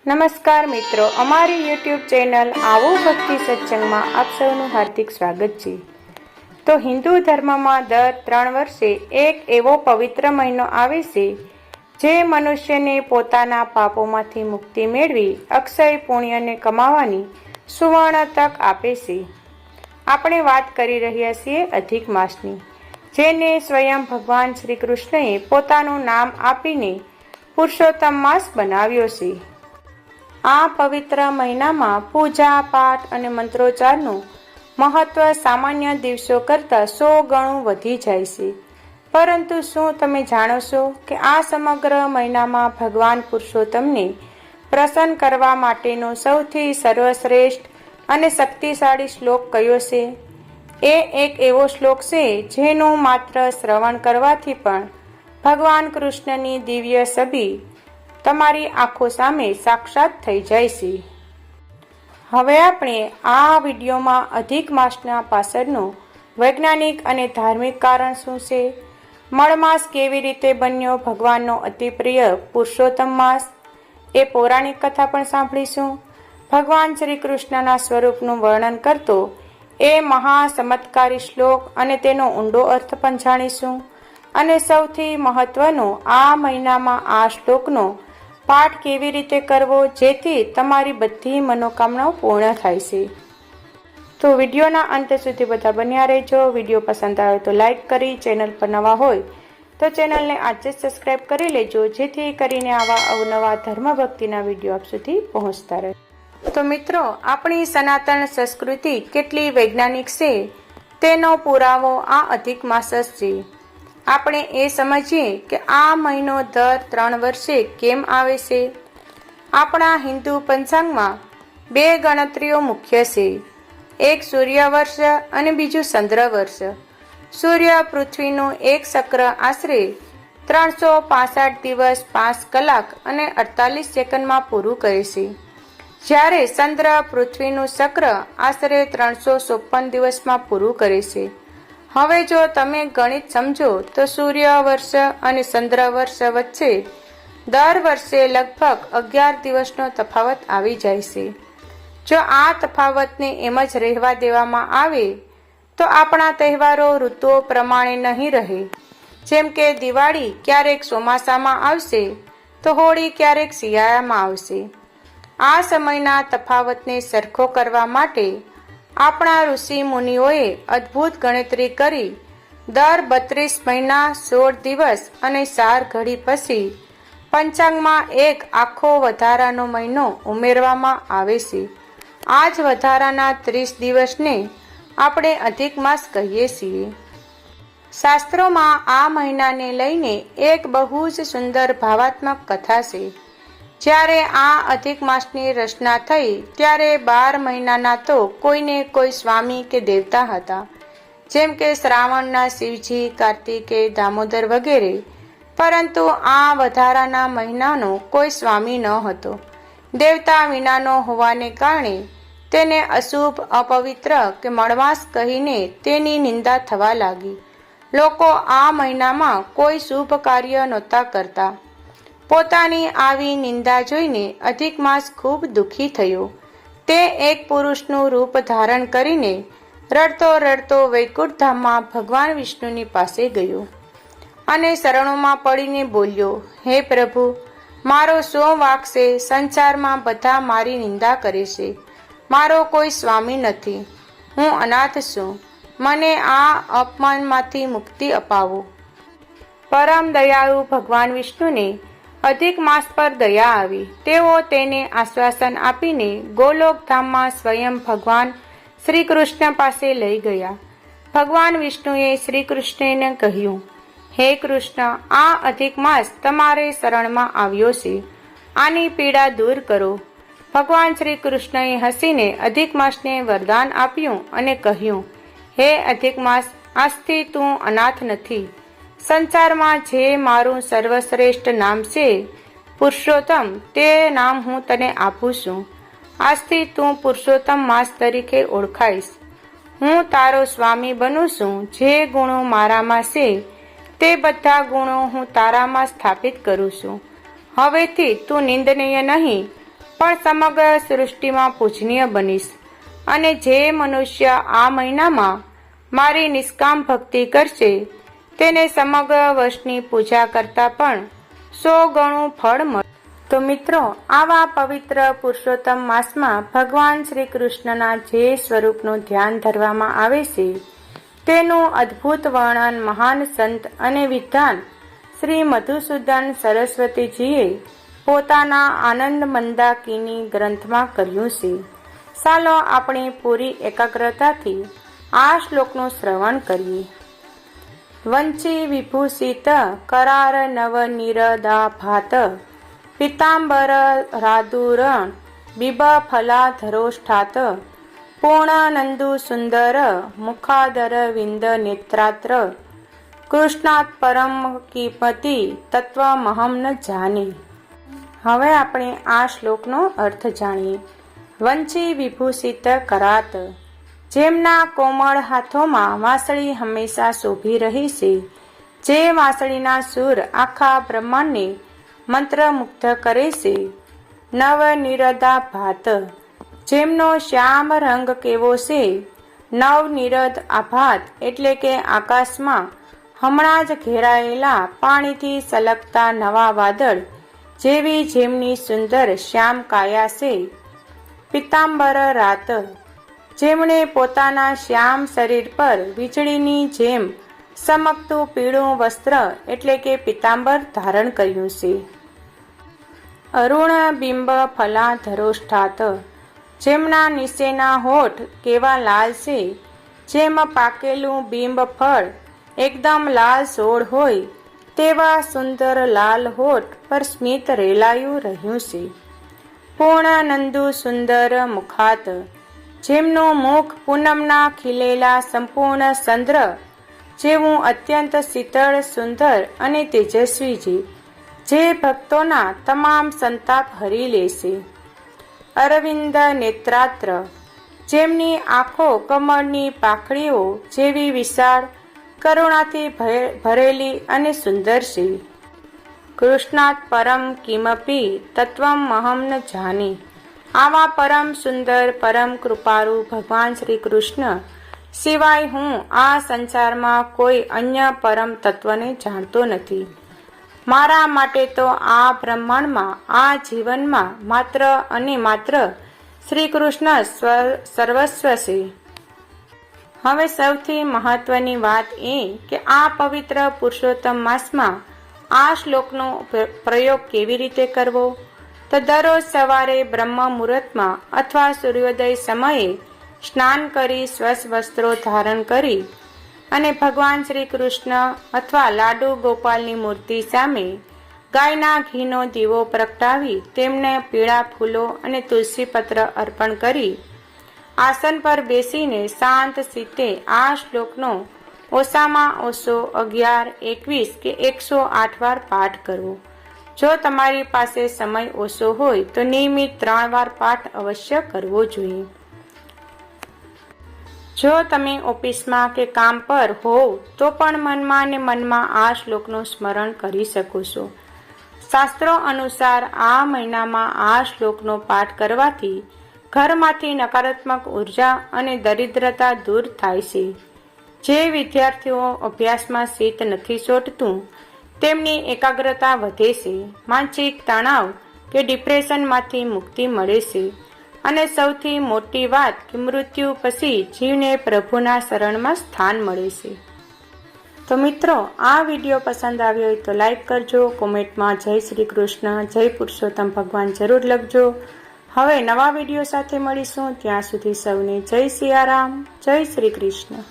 નમસ્કાર મિત્રો, અમારી યુટ્યુબ ચેનલ આવો ભક્તિ સત્સંગમાં આપ સૌનું હાર્દિક સ્વાગત છે. તો હિન્દુ ધર્મમાં દર 3 વર્ષે એક એવો પવિત્ર મહિનો આવે છે જે મનુષ્યને પોતાના પાપોમાંથી મુક્તિ મેળવી અક્ષય પુણ્યને કમાવાની સુવર્ણ તક આપે છે. આપણે વાત કરી રહ્યા છીએ અધિક માસની, જેને સ્વયં ભગવાન શ્રી કૃષ્ણએ પોતાનું નામ આપીને પુરુષોત્તમ માસ બનાવ્યો છે. આ પવિત્ર મહિનામાં પૂજા પાઠ અને મંત્રોચ્ચારનું મહત્વ સામાન્ય દિવસો કરતાં 100 ગણું વધી જાય છે. પરંતુ શું તમે જાણો છો કે આ સમગ્ર મહિનામાં ભગવાન પુરુષોત્તમને પ્રસન્ન કરવા માટેનો સૌથી સર્વશ્રેષ્ઠ અને શક્તિશાળી શ્લોક કયો છે? એ એક એવો શ્લોક છે જેનું માત્ર શ્રવણ કરવાથી પણ ભગવાન કૃષ્ણની દિવ્ય છબી તમારી આંખો સામે સાક્ષાત થઈ જાય છે. હવે આપણે આ વિડીયોમાં અધિક માસના પાછળનું વૈજ્ઞાનિક અને ધાર્મિક કારણ શું છે, મળમાસ કેવી રીતે બન્યો ભગવાનનો અતિ પ્રિય પુરુષોત્તમ માસ, એ પૌરાણિક કથા પણ સાંભળીશું. ભગવાન શ્રી કૃષ્ણના સ્વરૂપનું વર્ણન કરતો એ મહાચમત્કારી શ્લોક અને તેનો ઊંડો અર્થ પણ જાણીશું. અને સૌથી મહત્વનું, આ મહિનામાં આ શ્લોકનો પાઠ કેવી રીતે કરવો જેથી તમારી બધી મનોકામનાઓ પૂર્ણ થાય છે. તો વિડીયોના અંત સુધી બધા બન્યા રહેજો. વિડીયો પસંદ આવે તો લાઈક કરી, ચેનલ પર નવા હોય તો ચેનલને આજે જ સબસ્ક્રાઈબ કરી લેજો, જેથી કરીને આવા અવનવા ધર્મ ભક્તિના વિડીયો આપ સુધી પહોંચતા રહે. તો મિત્રો, આપણી સનાતન સંસ્કૃતિ કેટલી વૈજ્ઞાનિક છે તેનો પુરાવો આ અધિક માસ છે. આપણે એ સમજીએ કે આ મહિનો દર 3 વર્ષે કેમ આવે છે. આપણા હિન્દુ પંચાંગમાં 2 ગણતરીઓ મુખ્ય છે, એક સૂર્ય વર્ષ અને બીજું ચંદ્ર વર્ષ. સૂર્ય પૃથ્વીનું એક ચક્ર આશરે 365 દિવસ 5 કલાક અને 48 સેકન્ડમાં પૂરું કરે છે, જ્યારે ચંદ્ર પૃથ્વીનું ચક્ર આશરે 356 દિવસમાં પૂરું કરે છે. હવે જો તમે ગણિત સમજો તો સૂર્ય વર્ષ અને ચંદ્ર વર્ષ વચ્ચે દર વર્ષે લગભગ 11 દિવસનો તફાવત આવી જાય છે. જો આ તફાવતને એમ જ રહેવા દેવામાં આવે તો આપણા તહેવારો ઋતુઓ પ્રમાણે નહીં રહે. જેમ કે દિવાળી ક્યારેક ચોમાસામાં આવશે તો હોળી ક્યારેક શિયાળામાં આવશે. આ સમયના તફાવતને સરખો કરવા માટે આપણા ઋષિ મુનિઓએ અદ્ભુત ગણતરી કરી દર 32 મહિના 16 દિવસ અને 4 ઘડી પછી પંચાંગમાં એક આખો વધારાનો મહિનો ઉમેરવામાં આવે છે. આ જ વધારાના 30 દિવસને આપણે અધિક માસ કહીએ છીએ. શાસ્ત્રોમાં આ મહિનાને લઈને એક બહુ જ સુંદર ભાવાત્મક કથા છે. જ્યારે આ અધિક માસની રચના થઈ ત્યારે 12 મહિનાના તો કોઈને કોઈ સ્વામી કે દેવતા હતા, જેમ કે શ્રાવણના શિવજી, કાર્તિકેય, દામોદર વગેરે. પરંતુ આ વધારાના મહિનાનો કોઈ સ્વામી ન હતો. દેવતા વિનાનો હોવાને કારણે તેને અશુભ, અપવિત્ર કે મળમાસ કહીને તેની નિંદા થવા લાગી. લોકો આ મહિનામાં કોઈ શુભ કાર્ય નહોતા કરતા. પોતાની આવી નિંદા જોઈને અધિક માસ ખૂબ દુઃખી થયો. તે એક પુરુષનું રૂપ ધારણ કરીને રડતો રડતો વૈકુંઠ ધામમાં ભગવાન વિષ્ણુની પાસે ગયો અને શરણોમાં પડીને બોલ્યો, હે પ્રભુ, મારો શું વાંક છે? સંસારમાં બધા મારી નિંદા કરે છે. મારો કોઈ સ્વામી નથી. હું અનાથ છું. મને આ અપમાનમાંથી મુક્તિ અપાવો. પરમ દયાળુ ભગવાન વિષ્ણુને અધિક માસ પર દયા આવી. તેઓ તેને આશ્વાસન આપીને ગોલોક ધામમાં સ્વયં ભગવાન શ્રી કૃષ્ણ પાસે લઈ ગયા. ભગવાન વિષ્ણુએ શ્રી કૃષ્ણને કહ્યું, હે કૃષ્ણ, આ અધિક માસ તમારે શરણમાં આવ્યો છે. આની પીડા દૂર કરો. ભગવાન શ્રી કૃષ્ણએ હસીને અધિક માસને વરદાન આપ્યું અને કહ્યું, હે અધિક માસ, આજથી તું અનાથ નથી. સંસારમાં જે મારું સર્વશ્રેષ્ઠ નામ છે પુરુષોત્તમ, તે નામ હું તને આપું છું. આજથી તું પુરુષોત્તમ માસ તરીકે ઓળખાઈશ. હું તારો સ્વામી બનું છું. જે ગુણો મારામાં છે તે બધા ગુણો હું તારામાં સ્થાપિત કરું છું. હવેથી તું નિંદનીય નહીં પણ સમગ્ર સૃષ્ટિમાં પૂજનીય બનીશ. અને જે મનુષ્ય આ મહિનામાં મારી નિષ્કામ ભક્તિ કરશે તેને સમગ્ર વર્ષની પૂજા કરતા પણ 100 ગણું ફળ મળે. તો મિત્રો, આવા પવિત્ર પુરુષોત્તમ માસમાં ભગવાન શ્રી કૃષ્ણના જે સ્વરૂપનું ધ્યાન ધરવામાં આવે છે તેનું અદ્ભુત વર્ણન મહાન સંત અને વિદ્વાન શ્રી મધુસૂદન સરસ્વતીજીએ પોતાના આનંદ મંદાકિની ગ્રંથમાં કર્યું છે. ચાલો આપણી પૂરી એકાગ્રતાથી આ શ્લોકનું શ્રવણ કરીએ. વંચી વિભૂષિત કરાર નવ નિરદાભાત પીતાંબર રાદુરણ બિબ ફલાધરોષ્ઠાત પૂર્ણાનંદુ સુંદર મુખાદર વિંદ નેત્રાત્ર કૃષ્ણાત પરમ કિંમતી તત્વમહમ ન જાની. હવે આપણે આ શ્લોકનો અર્થ જાણીએ. વંચી વિભૂષિત કરાત, જેમના કોમળ હાથોમાં વાંસળી હંમેશા શોભી રહી છે, જે વાંસળીના સૂર આખા બ્રહ્માંડને મંત્રમુગ્ધ કરે છે. નવ નિરદા ભાત, જેમનો શ્યામ રંગ કેવો છે. નવ નિરદ આભાત એટલે કે આકાશમાં હમણાં જ ઘેરાયેલા પાણીથી સલગતા નવા વાદળ જેવી જેમની સુંદર શ્યામ કાયા છે. પીતાંબર રાત, જેમણે પોતાના શ્યામ શરીર પર વીજળીની જેમ ચમકતું પીળું વસ્ત્ર એટલે કે પીતાંબર ધારણ કર્યું છે. અરુણ બિંબ ફલાધરોષ્ઠાત, જેમના નીચેના હોઠ કેવા લાલ છે, જેમ પાકેલું બિંબ ફળ એકદમ લાલ સોળ હોય તેવા સુંદર લાલ હોઠ પર સ્મિત રેલાયું રહ્યું છે. પૂર્ણાનંદુ સુંદર મુખાત, જેમનું મુખ પૂનમના ખીલેલા સંપૂર્ણ ચંદ્ર જેવું અત્યંત શીતળ, સુંદર અને તેજસ્વી છે, જે ભક્તોના તમામ સંતાપ હરી લેશે. અરવિંદ નેત્રાત્ર, જેમની આંખો કમળની પાંખડીઓ જેવી વિશાળ, કરુણાથી ભરેલી અને સુંદર છે. કૃષ્ણાત પરમ કિમપી તત્વમહમ ન જાની. આવા પરમ સુંદર, પરમ કૃપાળુ ભગવાન શ્રી કૃષ્ણ સિવાય હું આ સંસારમાં કોઈ અન્ય પરમ તત્વને જાણતો નથી. મારા માટે તો આ બ્રહ્માંડમાં, આ જીવનમાં માત્ર અને માત્ર શ્રી કૃષ્ણ સર્વસ્વ છે. હવે સૌથી મહત્વની વાત એ કે આ પવિત્ર પુરુષોત્તમ માસમાં આ શ્લોકનો પ્રયોગ કેવી રીતે કરવો? તો દરરોજ સવારે બ્રહ્મ મુહૂર્તમાં અથવા સૂર્યોદય સમયે સ્નાન કરી સ્વચ્છ વસ્ત્રો ધારણ કરી અને ભગવાન શ્રી કૃષ્ણ અથવા લાડુ ગોપાલની મૂર્તિ સામે ગાયના ઘીનો દીવો પ્રગટાવી તેમને પીળા ફૂલો અને તુલસી પત્ર અર્પણ કરી આસન પર બેસીને શાંત ચિત્તે આ શ્લોકનો ઓછામાં ઓછો 11, 21 કે 108 વાર પાઠ કરવો. જો તમારી પાસે સમય ઓછો હોય તો નિયમિત 3 વાર પાઠ અવશ્ય કરવો જોઈએ. જો તમે ઓફિસમાં કે કામ પર હોવ તો પણ મનમાં ને મનમાં આ શ્લોકનું સ્મરણ કરી શકો છો. શાસ્ત્રો અનુસાર આ મહિનામાં આ શ્લોકનો પાઠ કરવાથી ઘરમાંથી નકારાત્મક ઉર્જા અને દરિદ્રતા દૂર થાય છે. જે વિદ્યાર્થીઓ અભ્યાસમાં ચિત્ત નથી ચોંટતું તેમની એકાગ્રતા વધે છે, માનસિક તણાવ કે ડિપ્રેશનમાંથી મુક્તિ મળે છે અને સૌથી મોટી વાત કે મૃત્યુ પછી જીવને પ્રભુના શરણમાં સ્થાન મળે છે. તો મિત્રો, આ વિડીયો પસંદ આવ્યો હોય તો લાઈક કરજો, કોમેન્ટમાં જય શ્રી કૃષ્ણ, જય પુરુષોત્તમ ભગવાન જરૂર લખજો. હવે નવા વિડીયો સાથે મળીશું. ત્યાં સુધી સૌને જય સિયારામ, જય શ્રી કૃષ્ણ.